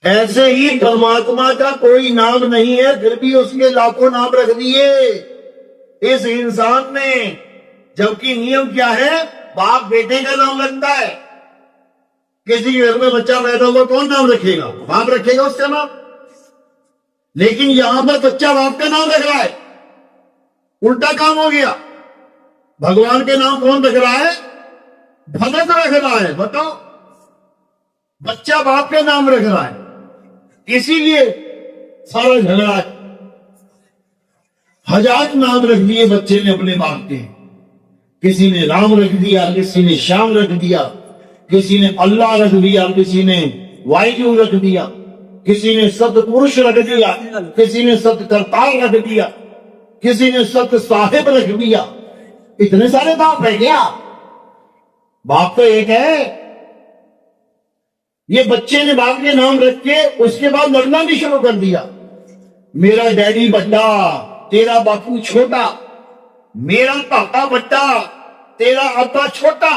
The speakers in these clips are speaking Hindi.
ऐसे ही परमात्मा का कोई नाम नहीं है, फिर भी उसके लाखों नाम रख दिए इस इंसान ने। जबकि नियम क्या है, बाप बेटे का नाम रखता है। किसी के घर में बच्चा पैदा हुआ कौन नाम रखेगा? बाप रखेगा उसका नाम। लेकिन यहां पर बच्चा बाप का नाम रख रहा है, उल्टा काम हो गया। भगवान के नाम कौन रख रहा है? भगत रख रहा है। बताओ, बच्चा बाप के नाम रख रहा है, इसीलिए सारा झगड़ा है। हजार नाम रख दिए बच्चे ने अपने बाप के। किसी ने राम रख दिया, किसी ने श्याम रख दिया, किसी ने अल्लाह रख दिया, किसी ने वाहिगुरु रख दिया, किसी ने सतपुरुष रख दिया, किसी ने सतकर्तार रख दिया, किसी ने सत साहिब रख दिया। इतने सारे बाप है क्या? बाप तो एक है। ये बच्चे ने बाप के नाम रख के उसके बाद लड़ना भी शुरू कर दिया। मेरा डैडी बड्डा, तेरा बापू छोटा, मेरा पापा बड्डा, तेरा अब्बा छोटा।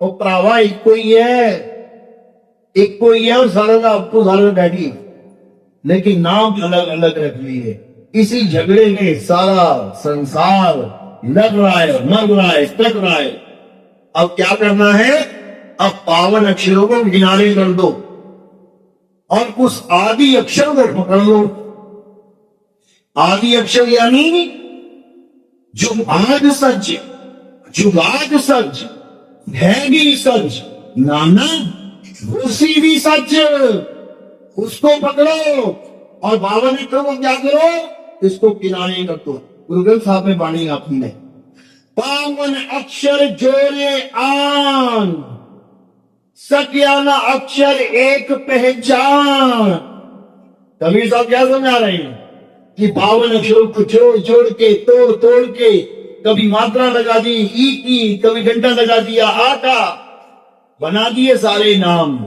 और प्रावा एक कोई है, एक कोई है, और सारा का आपको सारा डैडी, लेकिन नाम अलग अलग रख लिए। इसी झगड़े में सारा संसार लड़ रहा है, मर रहा है, कट रहा है। अब क्या करना है? अब पावन अक्षरों को किनारे कर दो और उस आदि अक्षर को पकड़ लो। आदि अक्षर यानी जुगाद सज, जुगाद सज, भैगी सज, नाना भूसी भी सज। उसको पकड़ो और पावन अक्षरों को क्या करो? इसको किनारे कर दो। गुरु ग्रंथ साहब में बाणी आपकी है, पावन अक्षर जोड़े आन, सत्याना अक्षर एक पहचान। कबीर साहब क्या समझा रहे हैं कि पावन अक्षरों को जोड़ जोड़ के, तोड़ तोड़ के, कभी मात्रा लगा दी ई की, कभी घंटा लगा दिया आ का, बना दिए सारे नाम,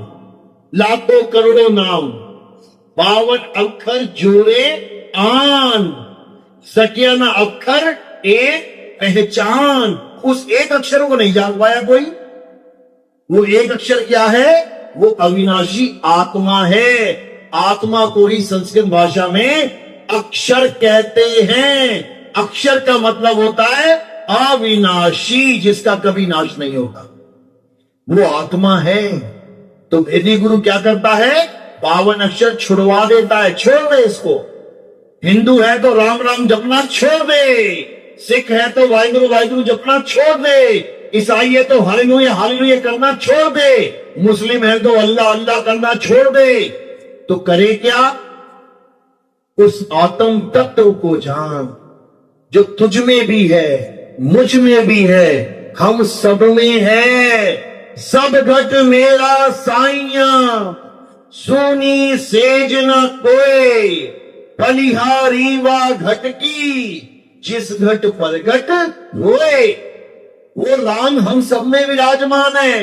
लाखों करोड़ों नाम। पावन अक्षर जोड़े आन, सत्याना अक्षर एक पहचान। उस एक अक्षर को नहीं जान पाया कोई। वो एक अक्षर क्या है? वो अविनाशी आत्मा है। आत्मा को ही संस्कृत भाषा में अक्षर कहते हैं। अक्षर का मतलब होता है अविनाशी, जिसका कभी नाश नहीं होता, वो आत्मा है। तो वेदी गुरु क्या करता है? पावन अक्षर छुड़वा देता है, छोड़ दे इसको। हिंदू है तो राम राम जपना छोड़ दे, सिख है तो वाहिगुरु वाहिगुरु जपना छोड़ दे, ईसाई है तो हालेलुया हालेलुया करना छोड़ दे, मुस्लिम है तो अल्लाह अल्लाह करना छोड़ दे। तो करे क्या? उस आत्म तत्व को जान जो तुझ में भी है, मुझ में भी है, हम सब में है। सब घट मेरा साइया, सोनी सेज न कोई, बलिहारी वा घट की, जिस घट पर घट होए। वो राम हम सब में विराजमान है।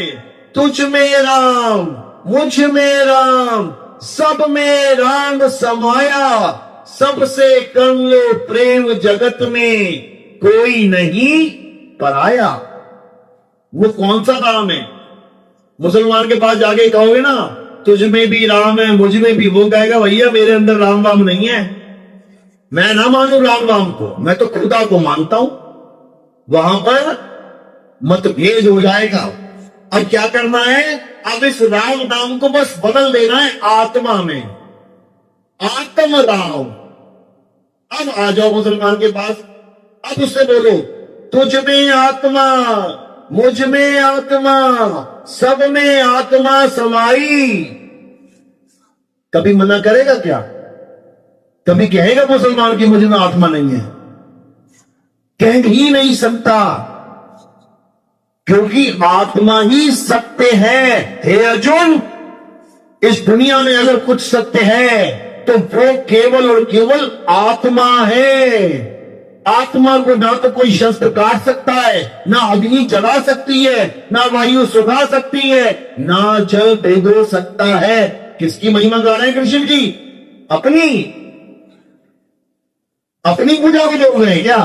तुझ में राम, मुझ में राम, सब में राम समाया। सबसे कर लो प्रेम, जगत में कोई नहीं पराया। वो कौन सा राम है? मुसलमान के पास जाके कहोगे ना तुझ में भी राम है, मुझ में भी, वो कहेगा भैया मेरे अंदर राम राम नहीं है, मैं ना मानू राम राम को, मैं तो खुदा को मानता हूं। वहां पर मतभेद हो जाएगा। अब क्या करना है? अब इस राम नाम को बस बदल देना है आत्मा में, आत्म राम। अब आ जाओ मुसलमान के पास, अब उससे बोलो तुझ में आत्मा, मुझ में आत्मा, सब में आत्मा समाई। कभी मना करेगा क्या? कभी कहेगा मुसलमान की मुझ में आत्मा नहीं है? कह ही नहीं सकता, क्योंकि आत्मा ही सत्य है। हे अर्जुन, इस दुनिया में अगर कुछ सत्य है तो वो केवल और केवल आत्मा है। आत्मा को ना तो कोई शस्त्र काट सकता है, ना अग्नि जला सकती है, ना वायु सुखा सकती है, ना जल भिगो सकता है। किसकी महिमा गा रहे हैं कृष्ण जी? अपनी अपनी पूजा के लोग हैं क्या?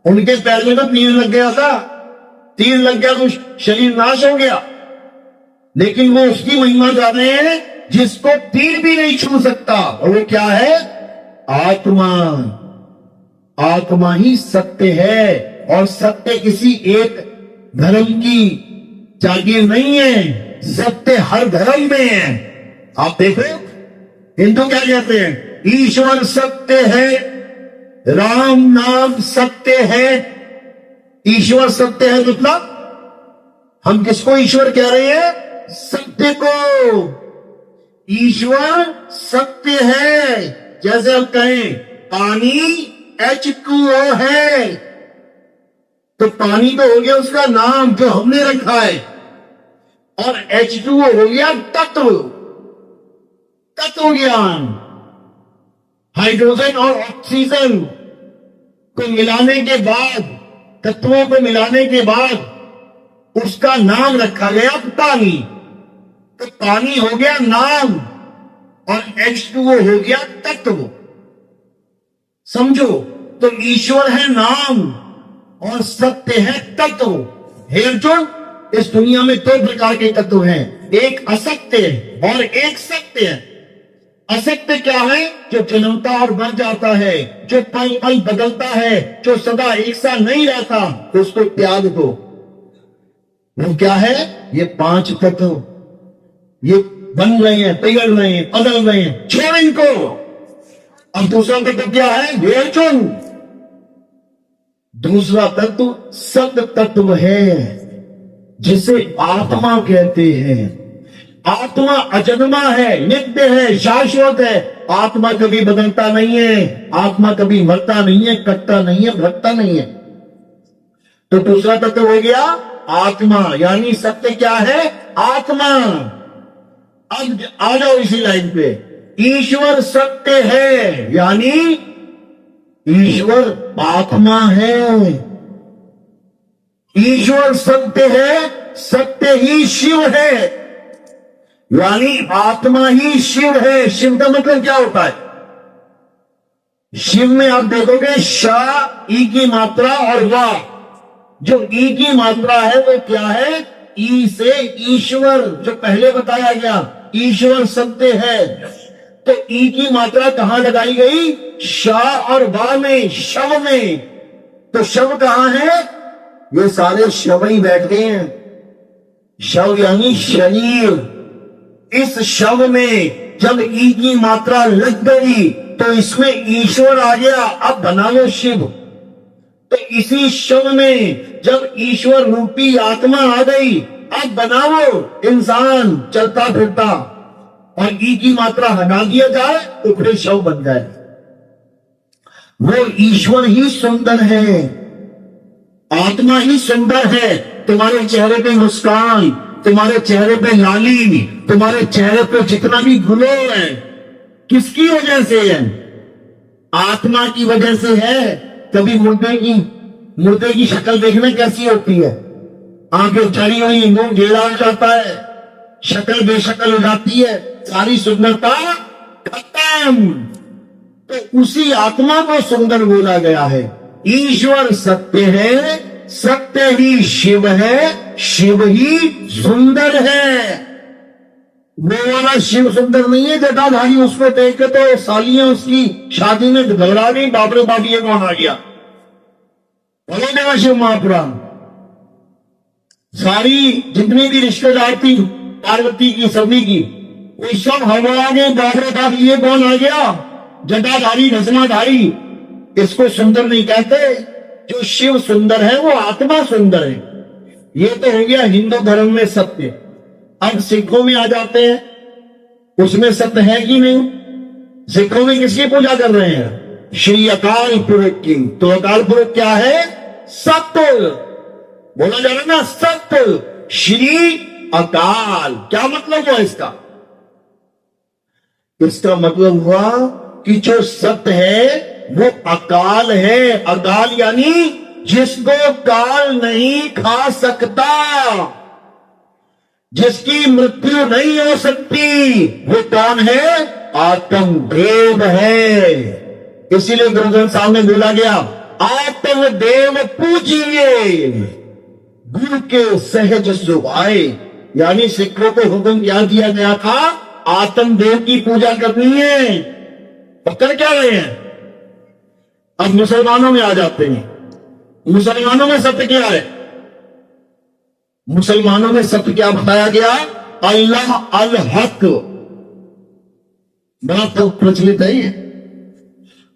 उनके पैर में तो तीर लग गया था, तीर लग गया तो शरीर नाश हो गया, लेकिन वो उसकी महिमा गा रहे हैं जिसको तीर भी नहीं छू सकता, और वो क्या है? आत्मा। आत्मा ही सत्य है, और सत्य किसी एक धर्म की जागीर नहीं है, सत्य हर धर्म में है। आप देखो हिंदू क्या कहते हैं? ईश्वर सत्य है, राम नाम सत्य है। ईश्वर सत्य है मतलब हम किसको ईश्वर कह रहे हैं? सत्य को। ईश्वर सत्य है। जैसे हम कहें पानी H2O है, तो पानी तो हो गया उसका नाम जो हमने रखा है, और H2O हो गया तत्व, तत्व ज्ञान। हाइड्रोजन और ऑक्सीजन को मिलाने के बाद, तत्वों को मिलाने के बाद उसका नाम रखा गया पानी। तो पानी हो गया नाम और H2O हो गया तत्व। समझो, तो ईश्वर है नाम और सत्य है तत्व। हे अर्जुन, इस दुनिया में दो प्रकार के तत्व हैं, एक असत्य और एक सत्य है। असत्य क्या है? जो जन्मता और मर जाता है, जो पल पल बदलता है, जो सदा एक सा नहीं रहता, तो उसको त्याग दो। वो क्या है? ये पांच तत्व, ये बन रहे हैं, पिघल रहे हैं, बदल रहे हैं, छोड़ इनको। अब दूसरा तत्व क्या है? हे अर्जुन, दूसरा तत्व सत्य तत्व है, जिसे आत्मा कहते हैं। आत्मा अजन्मा है, नित्य है, शाश्वत है। आत्मा कभी बदलता नहीं है, आत्मा कभी मरता नहीं है, कटता नहीं है, भटकता नहीं है। तो दूसरा तत्व हो गया आत्मा, यानी सत्य क्या है? आत्मा। अब आ जाओ इसी लाइन पे। ईश्वर सत्य है, यानी ईश्वर आत्मा है। ईश्वर सत्य है, सत्य ही शिव है, यानी आत्मा ही शिव है। शिव का मतलब क्या होता है? शिव में आप देखोगे शा, ई की मात्रा और वाह। जो ई की मात्रा है वो क्या है? ई से ईश्वर, जो पहले बताया गया, ईश्वर सत्य है। तो ई की मात्रा कहां लगाई गई? शा और वाह में, शव में। तो शव कहां है? ये सारे शव ही बैठे हैं। शव यानी शरीर। इस शव में जब ई की मात्रा लग गई तो इसमें ईश्वर आ गया। अब बना लो शिव। तो इसी शव में जब ईश्वर रूपी आत्मा आ गई, अब बनाओ इंसान चलता फिरता, और ई की मात्रा हटा दिया जाए तो फिर शव बन जाए। वो ईश्वर ही सुंदर है, आत्मा ही सुंदर है। तुम्हारे चेहरे पे मुस्कान, तुम्हारे चेहरे पे लाली, तुम्हारे चेहरे पे जितना भी ग्लो है, किसकी वजह से है? आत्मा की वजह से है। कभी मुर्दे की शक्ल देखना कैसी होती है? आंखें चढ़ी हुई, मुंह ढीला हो जाता है, शक्ल बेशक्ल हो जाती है, सारी सुंदरता खत्म। तो उसी आत्मा को सुंदर बोला गया है। ईश्वर सत्य है, सत्य ही शिव है, शिव ही सुंदर है। वो वाला शिव सुंदर नहीं है जटाधारी। उसको देख के तो सालियां उसकी शादी में घबरा गई, बाप रे बाप ये कौन आ गया। बोलो देवा शिव महापुराण। सारी जितनी भी रिश्तेदार थी पार्वती की, सभी की, वो सब हड़बड़ा गए, बाप रे बाप ये कौन आ गया, जटाधारी भस्माधारी। इसको सुंदर नहीं कहते। जो शिव सुंदर है वो आत्मा सुंदर है। ये तो हो गया हिंदू धर्म में सत्य। अब सिखों में आ जाते हैं, उसमें सत्य है कि नहीं? सिखों में किसकी पूजा कर रहे हैं? श्री अकाल पुरख की। तो अकाल पुरख क्या है? सत्य। बोला जा रहा ना, सत्य श्री अकाल। क्या मतलब हुआ इसका? इसका मतलब हुआ कि जो सत्य है वो अकाल है। अकाल यानी जिसको काल नहीं खा सकता, जिसकी मृत्यु नहीं हो सकती, वो कौन है? आत्मदेव है। इसीलिए गुरु ग्रंथ साहब में बोला गया, आत्मदेव पूजिए गुरु के सहज सुभाए। यानी सिखों को हुक्म क्या दिया गया था? आत्मदेव की पूजा करनी है, तो कर क्या रहे हैं? अब मुसलमानों में आ जाते हैं। मुसलमानों में सत्य क्या है? मुसलमानों में सत्य क्या बताया गया? अल्लाह अल हक, बड़ा तो प्रचलित है ये।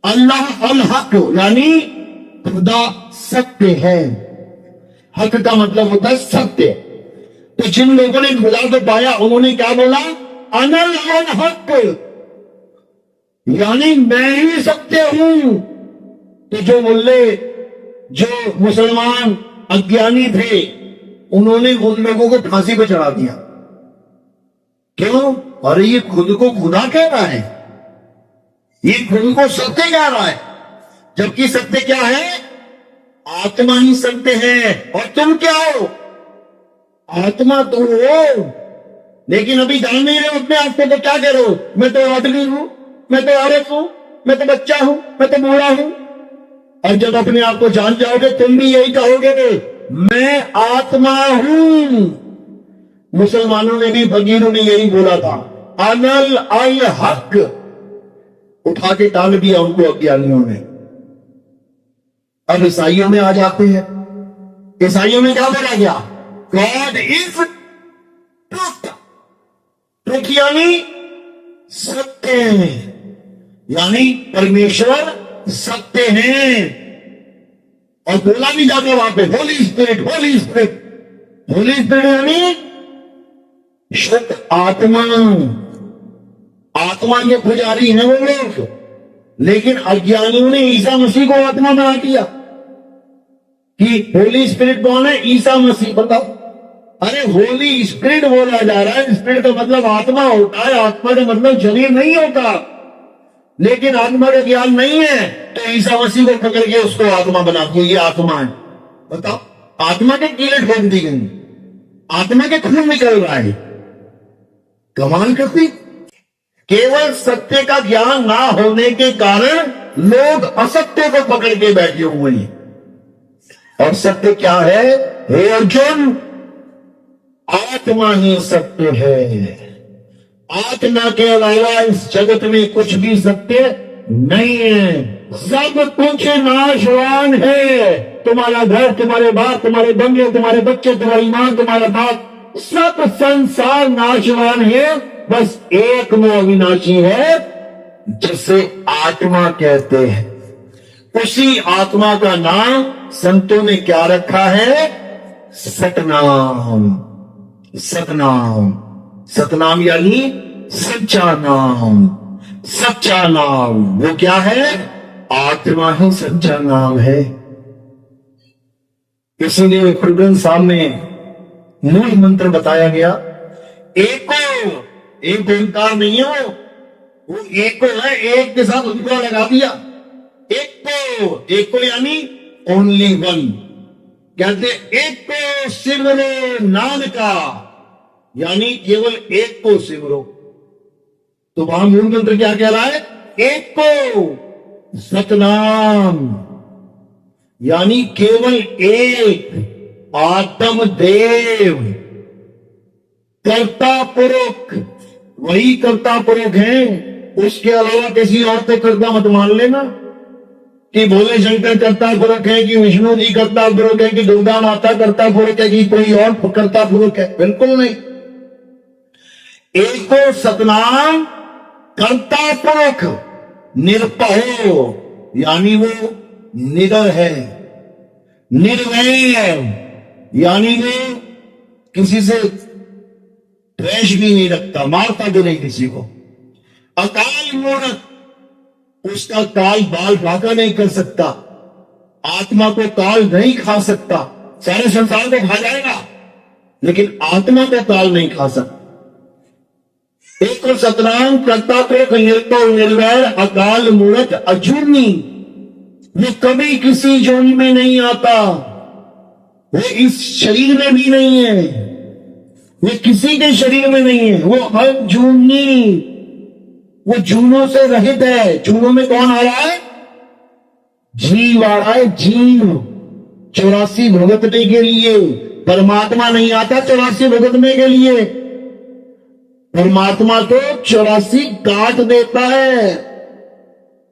अल्लाह अल हक यानी खुदा सत्य है। हक का मतलब होता है सत्य। तो जिन लोगों ने खुदा को पाया उन्होंने क्या बोला? अनल अल हक, यानी मैं ही सत्य हूं। तो जो मुल्ले, जो मुसलमान अज्ञानी थे, उन्होंने उन लोगों को फांसी पे चढ़ा दिया। क्यों? अरे ये खुद को खुदा कह रहा है, ये खुद को सत्य कह रहा है, जबकि सत्य क्या है? आत्मा ही सत्य है। और तुम क्या हो? आत्मा तो हो, लेकिन अभी जान नहीं रहे अपने आप को। तो क्या कह रहे हो? मैं तो आदमी हूं, मैं तो औरत हूं, मैं तो बच्चा हूं, मैं तो बूढ़ा हूं। और जब अपने आप को जान जाओगे तुम भी यही कहोगे, मैं आत्मा हूं। मुसलमानों ने भी, फकीरों ने यही बोला था, अनल अल हक। उठा के टाल दिया उनको अज्ञानियों ने। अब ईसाइयों में आ जाते हैं। ईसाइयों में क्या बोला गया? God is truth. ट्रुथ यानी सत्य, यानी परमेश्वर सत्य है। और बोला भी जाता वहां पे Holi spirit, Holi spirit. Holi spirit यानी शुद्ध आत्मा। आत्मा के पुजारी हैं वो लोग, लेकिन अज्ञानियों ने ईसा मसीह को आत्मा बना दिया कि होली स्पिरिट कौन है? ईसा मसीह। बताओ, अरे होली स्पिरिट बोला जा रहा है, स्पिरिट का मतलब आत्मा होता है, आत्मा का मतलब शरीर नहीं होता। लेकिन आत्मा का ज्ञान नहीं है, तो ईसा मसीह को पकड़ के उसको आत्मा बना दिया, ये आत्मा है। बताओ, आत्मा के कीले ठोक दी गई, आत्मा के खून निकल रहा है। कमाल करती। केवल सत्य का ज्ञान ना होने के कारण लोग असत्य को पकड़ के बैठे हुए हैं। और सत्य क्या है? हे अर्जुन, आत्मा ही सत्य है। आत्मा के अलावा इस जगत में कुछ भी सत्य नहीं है। सब कुछ नाशवान है। तुम्हारा घर, तुम्हारे बाप, तुम्हारे बंगले, तुम्हारे बच्चे, तुम्हारी मां, तुम्हारा बाप, सब संसार नाशवान है। बस एक में अविनाशी है, जिसे आत्मा कहते हैं। उसी आत्मा का नाम संतों ने क्या रखा है? सतनाम। सतनाम, सतनाम यानी सच्चा नाम। सच्चा नाम वो क्या है? आत्मा ही सच्चा नाम है। इसीलिए गुरु ग्रंथ साहब में मूल मंत्र बताया गया, एको। एक ओंकार नहीं है वो एको है। एक के साथ उनको लगा दिया, एको। एको यानी ओनली वन। कहते एको सिमरो नानका, यानी केवल एक को सिमरो। तो वहां मूल मंत्र क्या कह रहा है? एको सतनाम, यानी केवल एक आत्म देव, कर्ता पुरुष। वही कर्ता पुरुष है, उसके अलावा किसी और से कर्ता मत मान लेना कि भोले शंकर कर्ता पुरुष है, कि विष्णु जी कर्ता पुरुष है, कि दुर्गा माता कर्ता पुरुष है, कि कोई और कर्ता पुरुष है। बिल्कुल नहीं। एको सतनाम कर्ता पुरुष निरपहो, यानी वो निडर है। निर्वैर यानी वो किसी से द्वेष भी नहीं रखता, मारता भी नहीं किसी को। अकाल मूर्त, उसका काल बाल बाका नहीं कर सकता। आत्मा को काल नहीं खा सकता। सारे संसार को खा जाएगा, लेकिन आत्मा का काल नहीं खा सकता। एक और सतनाम कर्ता पुरुष निर्वैर अकाल मूर्त अजूनी। वो कभी किसी जोनी में नहीं आता, वो इस शरीर में भी नहीं है, वो किसी के शरीर में नहीं है। वो अजूनी, वो जूनों से रहित है। जूनों में कौन आ रहा है? जीव आ रहा है, जीव। 84 भुगतने के लिए। परमात्मा नहीं आता 84 भुगतने के लिए। परमात्मा तो 84 काट देता है,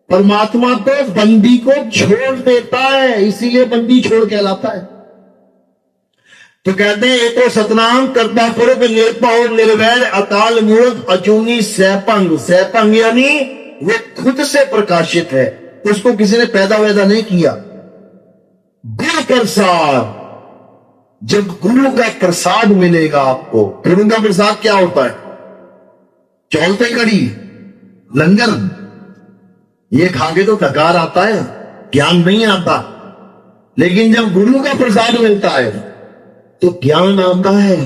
परमात्मा तो बंदी को छोड़ देता है, इसीलिए बंदी छोड़ कहलाता है। तो कहते हैं एको सतनाम करता पुरुष निरपौर निर्वैर अकाल मूर्त अजूनी सैपंग। सैपंग यानी वो खुद से प्रकाशित है, उसको किसी ने पैदा वैदा नहीं किया। गुरु प्रसाद, जब गुरु का प्रसाद मिलेगा आपको। गुरु का प्रसाद क्या होता है? चौलते कड़ी, लंगर, ये खाके तो थकार आता है, ज्ञान नहीं आता। लेकिन जब गुरु का प्रसाद मिलता है तो ज्ञान आता है।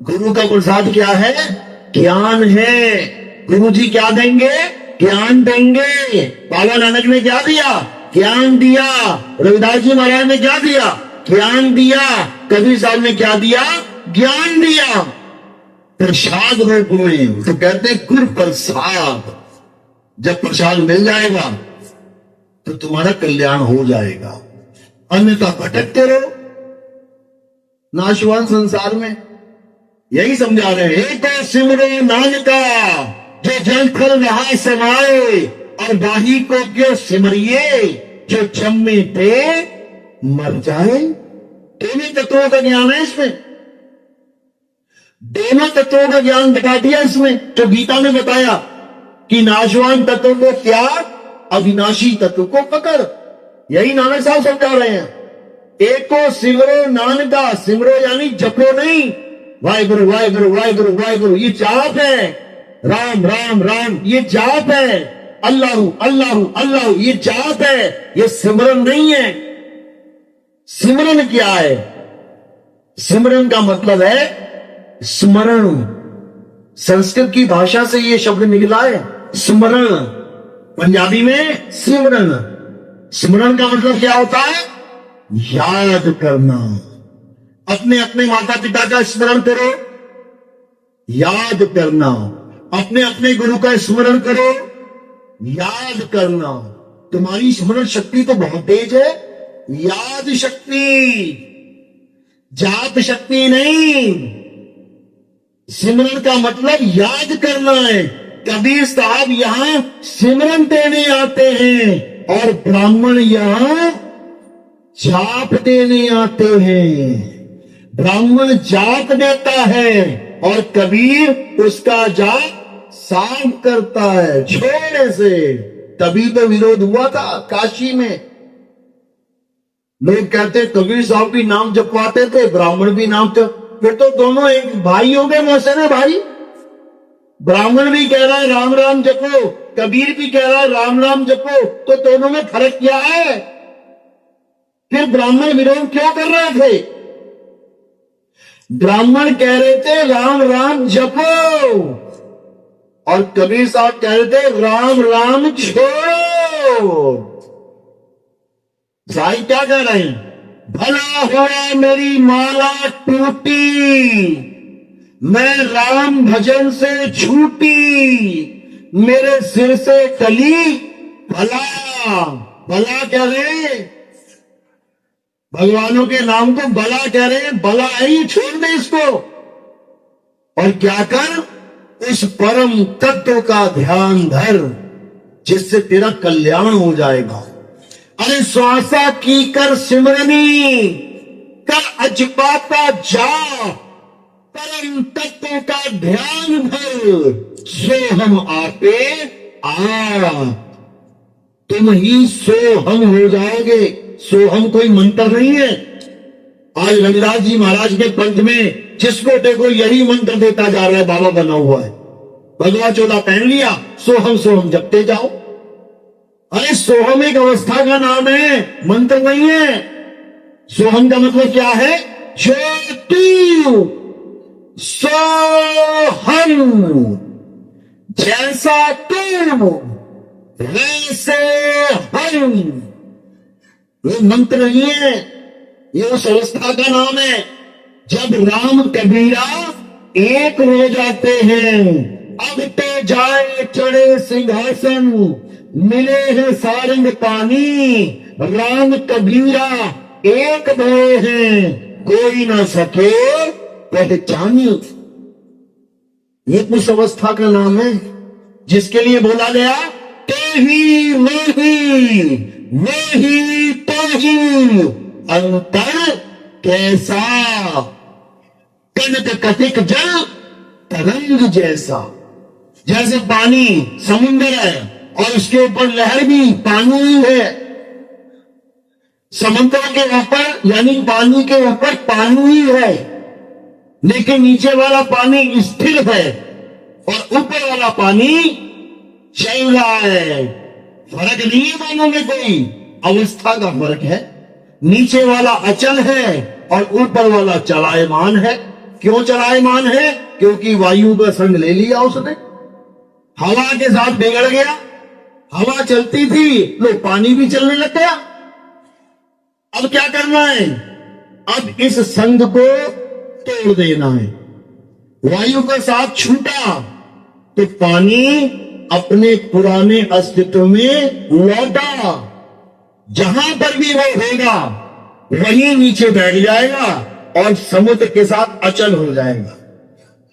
गुरु का प्रसाद क्या है? ज्ञान है। गुरु जी क्या देंगे? ज्ञान देंगे। बाबा नानक ने क्या दिया? ज्ञान दिया। रविदास जी महाराज ने क्या दिया? ज्ञान दिया। कबीर साहब ने क्या दिया? ज्ञान दिया। प्रसाद रूप में तो कहते हैं गुरु प्रसाद। जब प्रसाद मिल जाएगा तो तुम्हारा कल्याण हो जाएगा, अन्यथा भटकते रहो नाशवान संसार में। यही समझा रहे हैं, एक तो सिमरो नानका जो जल थल रहा समाए, और बाही को क्यों सिमरिए जो जम्मे पे मर जाए। दोनों तत्वों का ज्ञान है इसमें, दोनों तत्वों का ज्ञान बता दिया इसमें। तो गीता में बताया कि नाशवान तत्व को त्याग, अविनाशी तत्व को पकड़। यही नानक साहब समझा रहे हैं। एको सिमरो नानका, सिमरो यानी जपो नहीं, वाहिगुरु वाहिगुरु वाहिगुरु वाहिगुरु ये जाप है। राम राम राम ये जाप है। अल्लाहु अल्लाहु अल्लाहु ये जाप है, ये सिमरन नहीं है। सिमरन क्या है? सिमरन का मतलब है स्मरण। संस्कृत की भाषा से ये शब्द निकला है, स्मरण। पंजाबी में सिमरन। स्मरण का मतलब क्या होता है? याद करना। अपने अपने माता पिता का स्मरण करो, याद करना। अपने अपने गुरु का स्मरण करो, याद करना। तुम्हारी स्मरण शक्ति तो बहुत तेज है। याद शक्ति, जाप शक्ति नहीं। सिमरन का मतलब याद करना है। कबीर साहब यहां सिमरन देने आते हैं और ब्राह्मण यहां जाप देने आते हैं। ब्राह्मण जाप देता है और कबीर उसका जाप साफ करता है छोड़ने से। तभी तो विरोध हुआ था काशी में। लोग कहते कबीर साहब भी नाम जपवाते थे, ब्राह्मण भी नाम फिर तो दोनों एक भाई हो गए, मौसे ने भाई। ब्राह्मण भी कह रहा है राम राम जपो, कबीर भी कह रहा है राम राम जपो, तो दोनों में फर्क क्या है? फिर ब्राह्मण विरोध क्यों कर रहे थे? ब्राह्मण कह रहे थे राम राम जपो और कबीर साहब कह रहे थे राम राम छोड़ो। साईं क्या कह रहे हैं? भला हुआ मेरी माला टूटी, मैं राम भजन से छूटी, मेरे सिर से कली भला। भला कह रहे हैं, भगवानों के नाम को भला कह रहे हैं। भला है ये, छोड़ दे इसको और क्या कर, उस परम तत्व का ध्यान धर जिससे तेरा कल्याण हो जाएगा। अरे श्वासा की कर सिमरनी, कर अजपाता जा, परम तत्व का ध्यान धर, सो हम आपे आ। तुम ही सो हम हो जाओगे। सो हम कोई मंत्र नहीं है। आज रविदास जी महाराज के पंथ में जिसको देखो यही मंत्र देता जा रहा है, बाबा बना हुआ है। भगवा चोला पहन लिया, सोहम जपते जाओ। अरे सोहम एक अवस्था का नाम है, मंत्र नहीं है। सोहम का मतलब क्या है? ज्योति। सोहम, जैसा तुम वैसे हम। ये मंत्र नहीं है, ये उस अवस्था का नाम है जब राम कबीरा एक हो जाते हैं। अब तो जाए चढ़े सिंहासन, मिले हैं सारंग पानी, राम कबीरा एक भय हैं, कोई ना सके पहचानी। ये उस अवस्था का नाम है जिसके लिए बोला गया ते ही मैं ही तो ही अंतर कैसा, कनक कटिक जल तरंग जैसा। जैसे पानी समुद्र है और उसके ऊपर लहर भी पानी ही है, समुद्र के ऊपर यानी पानी के ऊपर पानी ही है, लेकिन नीचे वाला पानी स्थिर है और ऊपर वाला पानी चल रहा है। फर्क नहीं है दोनों में, कोई अवस्था का फर्क है। नीचे वाला अचल है और ऊपर वाला चलायमान है। क्यों चलायमान है? क्योंकि वायु का संग ले लिया उसने, हवा के साथ बिगड़ गया। हवा चलती थी तो पानी भी चलने लग गया। अब क्या करना है? अब इस संग को तोड़ देना है। वायु का साथ छूटा तो पानी अपने पुराने अस्तित्व में लौटा। जहां पर भी वो होगा वहीं नीचे बैठ जाएगा और समुद्र के साथ अचल हो जाएगा।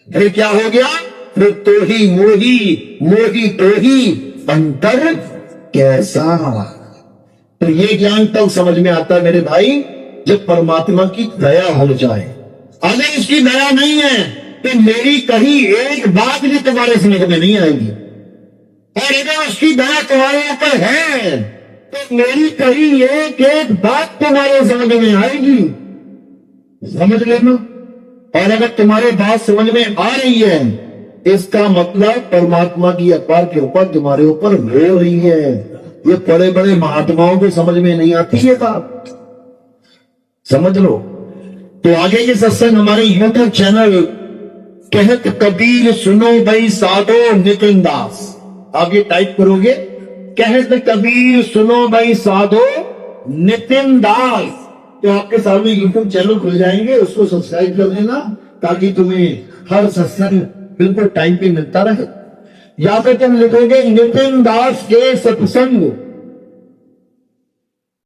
फिर क्या हो गया? फिर तो ही मोही, मोही तो ही अंतर कैसा। तो ये ज्ञान तब समझ में आता है मेरे भाई जब परमात्मा की दया हो जाए। अगर इसकी दया नहीं है तो मेरी कहीं एक बात भी तुम्हारे समझ में नहीं आएगी, और अगर उसकी दया तुम्हारे ऊपर है तो मेरी कहीं एक बात तुम्हारे समझ में आएगी। समझ लेना। और अगर तुम्हारे बात समझ में आ रही है इसका मतलब परमात्मा की अपार के ऊपर तुम्हारे ऊपर हो रही है। ये बड़े बड़े महात्माओं को समझ में नहीं आती ये बात, समझ लो। तो आगे ये सत्संग हमारे यूट्यूब चैनल कहत कबीर सुनो भाई साधो नितिन दास, आप ये टाइप करोगे कहत कबीर सुनो भाई साधो नितिन दास, तो आपके सामने यूट्यूब चैनल खुल जाएंगे, उसको सब्सक्राइब कर लेना ताकि तुम्हें हर सत्संग बिल्कुल टाइम पे मिलता रहे। या फिर तुम लिखोगे नितिन दास के सत्संग